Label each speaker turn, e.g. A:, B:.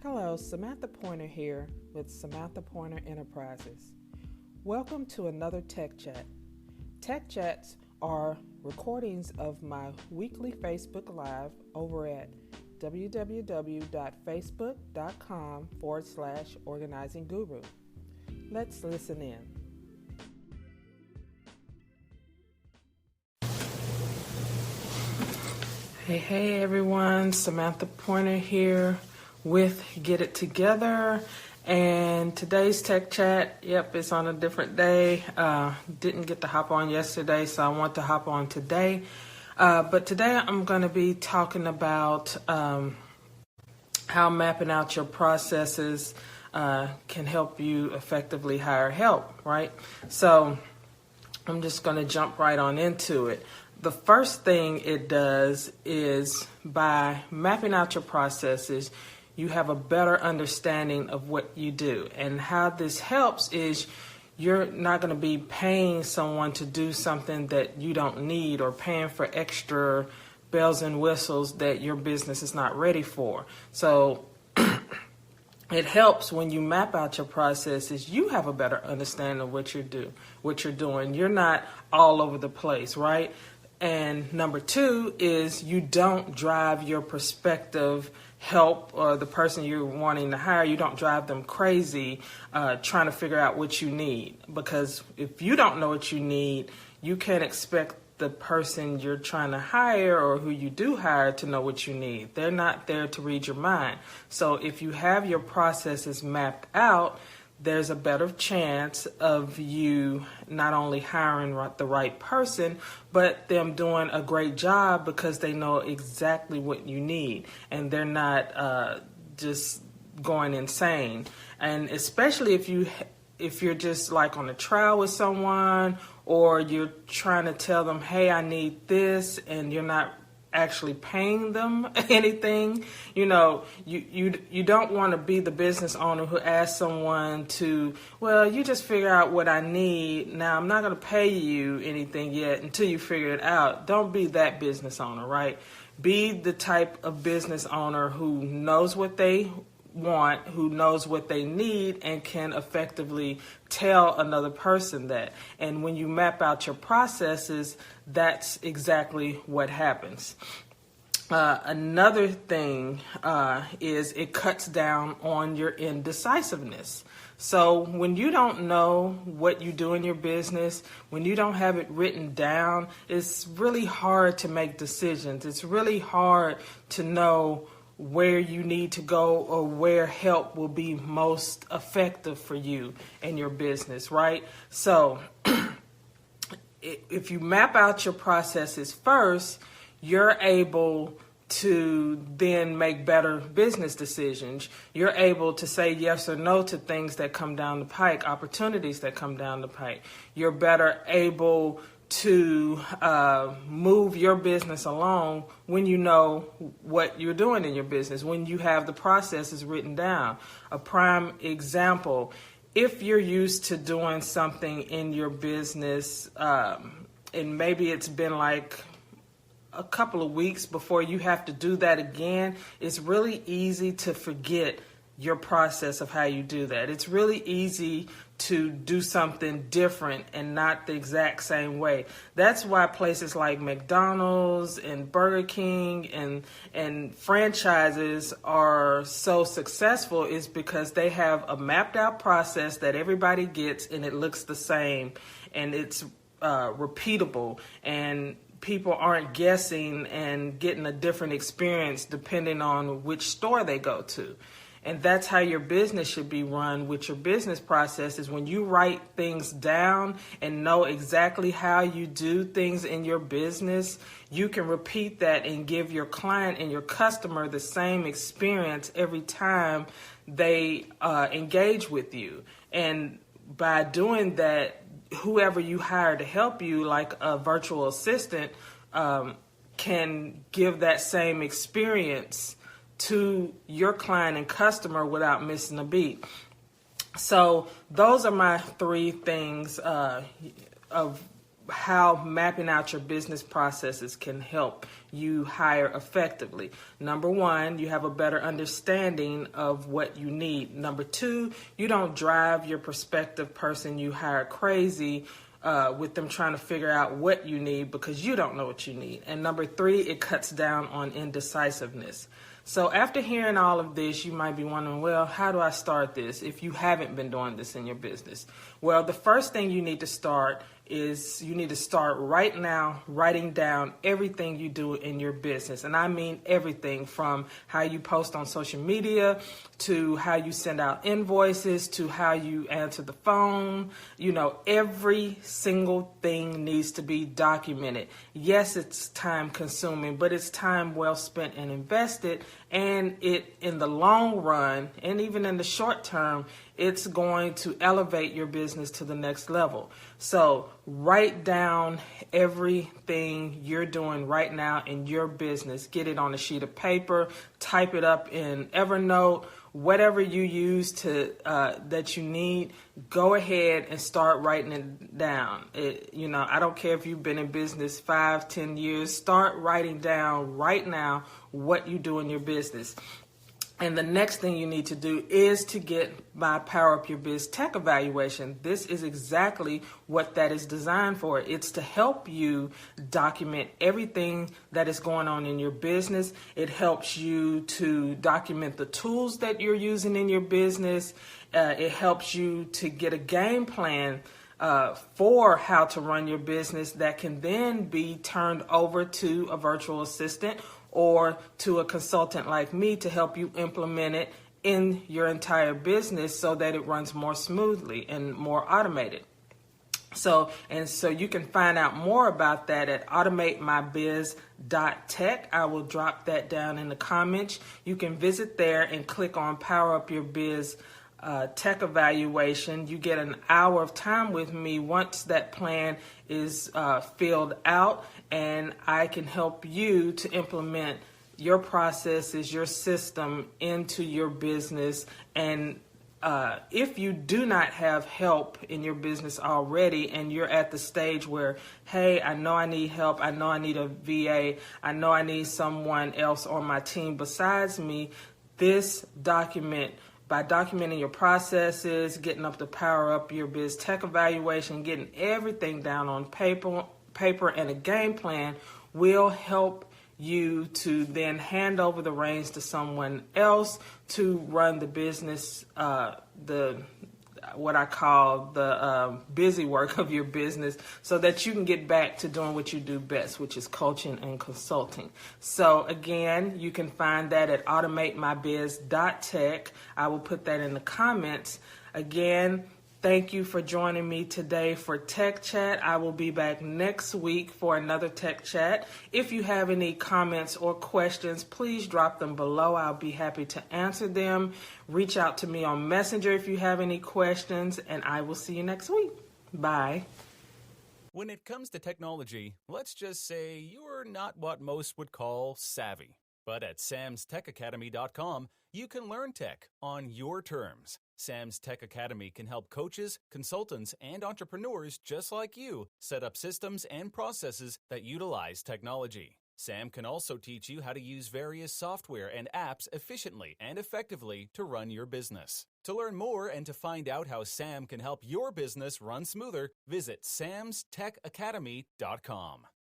A: Hello, Samantha Pointer here with Samantha Pointer Enterprises. Welcome to another Tech Chat. Tech Chats are recordings of my weekly Facebook Live over at www.facebook.com/organizingguru. Let's listen in. Hey everyone, Samantha Pointer here with Get It Together, and today's Tech Chat, it's on a different day. Didn't get to hop on yesterday, so I want to hop on today. But today I'm going to be talking about how mapping out your processes can help you effectively hire help, right? So I'm just going to jump right on into it. The first thing it does is by mapping out your processes, you have a better understanding of what you do. And how this helps is you're not going to be paying someone to do something that you don't need or paying for extra bells and whistles that your business is not ready for. So it helps when you map out your processes. You have a better understanding of what you're doing. You're not all over the place, right? And number two is you don't drive your prospective help or the person you're wanting to hire, you don't drive them crazy trying to figure out what you need. Because if you don't know what you need, you can't expect the person you're trying to hire or who you do hire to know what you need. They're not there to read your mind. So if you have your processes mapped out, there's a better chance of you not only hiring the right person, but them doing a great job because they know exactly what you need and they're not just going insane. And especially if you're just like on a trial with someone or you're trying to tell them, hey, I need this, and you're not actually paying them anything, you don't want to be the business owner who asks someone to, well, you just figure out what I need. Now, I'm not going to pay you anything yet until you figure it out. Don't be that business owner, right? Be the type of business owner who knows what they want, who knows what they need, and can effectively tell another person that. And when you map out your processes, that's exactly what happens. Another thing is it cuts down on your indecisiveness. So when you don't know what you do in your business, when you don't have it written down, it's really hard to make decisions. It's really hard to know where you need to go or where help will be most effective for you and your business, right? So if you map out your processes first, you're able to then make better business decisions. You're able to say yes or no to things that come down the pike, opportunities that come down the pike. You're better able to move your business along when you know what you're doing in your business, when you have the processes written down. A prime example, if you're used to doing something in your business and maybe it's been like a couple of weeks before you have to do that again, it's really easy to forget your process of how you do that. It's really easy to do something different and not the exact same way. That's why places like McDonald's and Burger King and franchises are so successful, is because they have a mapped out process that everybody gets and it looks the same and it's repeatable, and people aren't guessing and getting a different experience depending on which store they go to. And that's how your business should be run with your business processes. When you write things down and know exactly how you do things in your business, you can repeat that and give your client and your customer the same experience every time they engage with you. And by doing that, whoever you hire to help you, like a virtual assistant, can give that same experience to your client and customer without missing a beat. So those are my three things of how mapping out your business processes can help you hire effectively. Number one, you have a better understanding of what you need. Number two, you don't drive your prospective person you hire crazy with them trying to figure out what you need because you don't know what you need. And number three, it cuts down on indecisiveness. So after hearing all of this, you might be wondering, well, how do I start this if you haven't been doing this in your business? Well, the first thing you need to start is you need to start right now writing down everything you do in your business. And I mean everything from how you post on social media to how you send out invoices to how you answer the phone. You know, every single thing needs to be documented. Yes, it's time consuming, but it's time well spent and invested. And it, in the long run, and even in the short term, it's going to elevate your business to the next level. So write down everything you're doing right now in your business. Get it on a sheet of paper, type it up in Evernote, whatever you use to that you need. Go ahead and start writing it down. I don't care if you've been in business 5, 10 years. Start writing down right now what you do in your business. And the next thing you need to do is to get my PowerUp Your Biz Tech Evaluation. This is exactly what that is designed for. It's to help you document everything that is going on in your business. It helps you to document the tools that you're using in your business. It helps you to get a game plan for how to run your business that can then be turned over to a virtual assistant or to a consultant like me to help you implement it in your entire business so that it runs more smoothly and more automated. So you can find out more about that at automatemybiz.tech. I will drop that down in the comments. You can visit there and click on Power Up Your Biz Tech Evaluation. You get an hour of time with me once that plan is filled out, and I can help you to implement your processes, your system into your business. And if you do not have help in your business already and you're at the stage where, hey, I know I need help, I know I need a VA, I know I need someone else on my team besides me, this document, by documenting your processes, getting up the Power Up Your Biz Tech Evaluation, getting everything down on paper and a game plan will help you to then hand over the reins to someone else to run the business, what I call the busy work of your business, so that you can get back to doing what you do best, which is coaching and consulting. So again, you can find that at automatemybiz.tech. I will put that in the comments. Again, thank you for joining me today for Tech Chat. I will be back next week for another Tech Chat. If you have any comments or questions, please drop them below. I'll be happy to answer them. Reach out to me on Messenger if you have any questions, and I will see you next week. Bye.
B: When it comes to technology, let's just say you're not what most would call savvy. But at samstechacademy.com, you can learn tech on your terms. Sam's Tech Academy can help coaches, consultants, and entrepreneurs just like you set up systems and processes that utilize technology. Sam can also teach you how to use various software and apps efficiently and effectively to run your business. To learn more and to find out how Sam can help your business run smoother, visit samstechacademy.com.